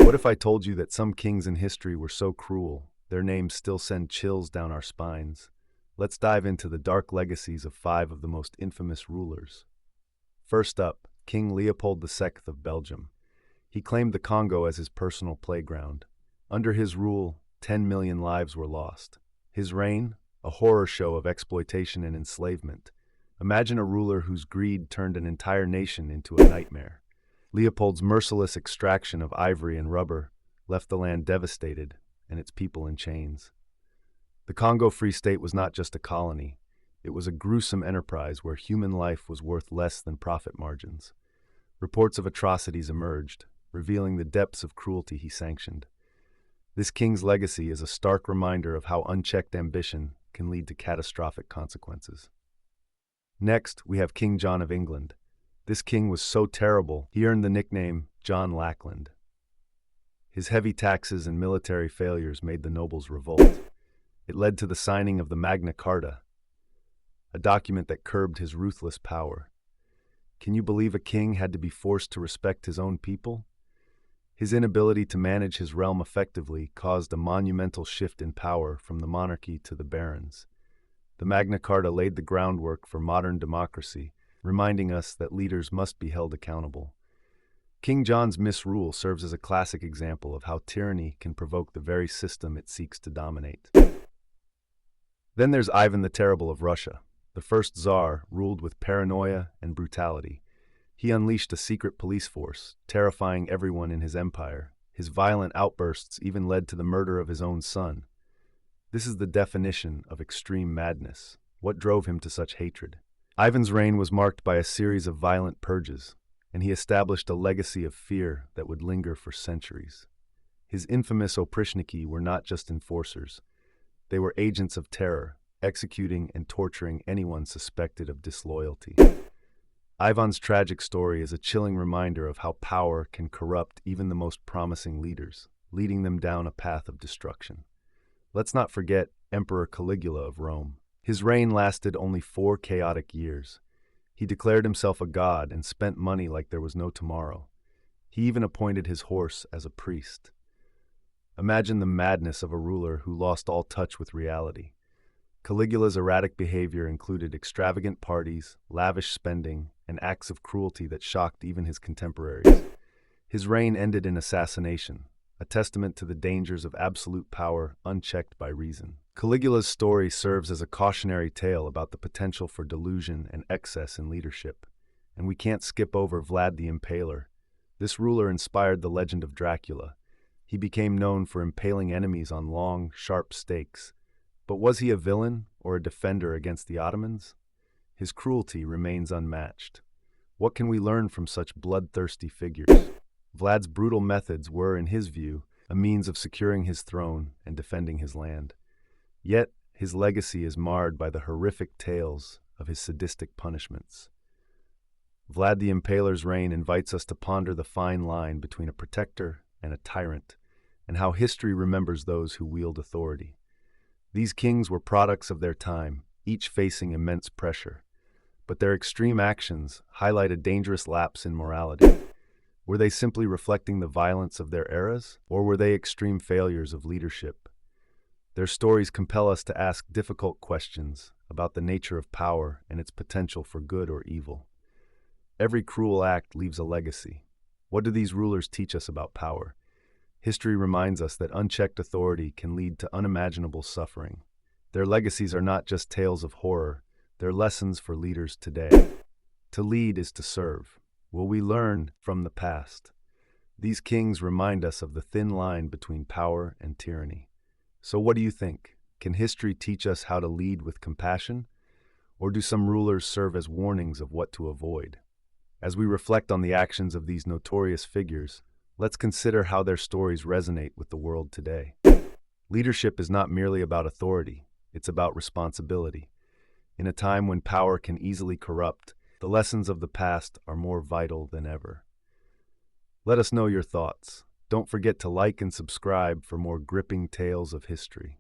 What if I told you that some kings in history were so cruel, their names still send chills down our spines? Let's dive into the dark legacies of 5 of the most infamous rulers. First up, King Leopold II of Belgium. He claimed the Congo as his personal playground. Under his rule, 10 million lives were lost. His reign? A horror show of exploitation and enslavement. Imagine a ruler whose greed turned an entire nation into a nightmare. Leopold's merciless extraction of ivory and rubber left the land devastated and its people in chains. The Congo Free State was not just a colony. It was a gruesome enterprise where human life was worth less than profit margins. Reports of atrocities emerged, revealing the depths of cruelty he sanctioned. This king's legacy is a stark reminder of how unchecked ambition can lead to catastrophic consequences. Next, we have King John of England. This king was so terrible, he earned the nickname John Lackland. His heavy taxes and military failures made the nobles revolt. It led to the signing of the Magna Carta, a document that curbed his ruthless power. Can you believe a king had to be forced to respect his own people? His inability to manage his realm effectively caused a monumental shift in power from the monarchy to the barons. The Magna Carta laid the groundwork for modern democracy, reminding us that leaders must be held accountable. King John's misrule serves as a classic example of how tyranny can provoke the very system it seeks to dominate. Then there's Ivan the Terrible of Russia. The first Tsar ruled with paranoia and brutality. He unleashed a secret police force, terrifying everyone in his empire. His violent outbursts even led to the murder of his own son. This is the definition of extreme madness. What drove him to such hatred? Ivan's reign was marked by a series of violent purges, and he established a legacy of fear that would linger for centuries. His infamous oprichniki were not just enforcers. They were agents of terror, executing and torturing anyone suspected of disloyalty. Ivan's tragic story is a chilling reminder of how power can corrupt even the most promising leaders, leading them down a path of destruction. Let's not forget Emperor Caligula of Rome. His reign lasted only 4 chaotic years. He declared himself a god and spent money like there was no tomorrow. He even appointed his horse as a priest. Imagine the madness of a ruler who lost all touch with reality. Caligula's erratic behavior included extravagant parties, lavish spending, and acts of cruelty that shocked even his contemporaries. His reign ended in assassination, a testament to the dangers of absolute power unchecked by reason. Caligula's story serves as a cautionary tale about the potential for delusion and excess in leadership. And we can't skip over Vlad the Impaler. This ruler inspired the legend of Dracula. He became known for impaling enemies on long, sharp stakes. But was he a villain or a defender against the Ottomans? His cruelty remains unmatched. What can we learn from such bloodthirsty figures? Vlad's brutal methods were, in his view, a means of securing his throne and defending his land. Yet, his legacy is marred by the horrific tales of his sadistic punishments. Vlad the Impaler's reign invites us to ponder the fine line between a protector and a tyrant, and how history remembers those who wield authority. These kings were products of their time, each facing immense pressure. But their extreme actions highlight a dangerous lapse in morality. Were they simply reflecting the violence of their eras, or were they extreme failures of leadership? Their stories compel us to ask difficult questions about the nature of power and its potential for good or evil. Every cruel act leaves a legacy. What do these rulers teach us about power? History reminds us that unchecked authority can lead to unimaginable suffering. Their legacies are not just tales of horror, they're lessons for leaders today. To lead is to serve. Will we learn from the past? These kings remind us of the thin line between power and tyranny. So what do you think? Can history teach us how to lead with compassion? Or do some rulers serve as warnings of what to avoid? As we reflect on the actions of these notorious figures, let's consider how their stories resonate with the world today. Leadership is not merely about authority, it's about responsibility. In a time when power can easily corrupt, the lessons of the past are more vital than ever. Let us know your thoughts. Don't forget to like and subscribe for more gripping tales of history.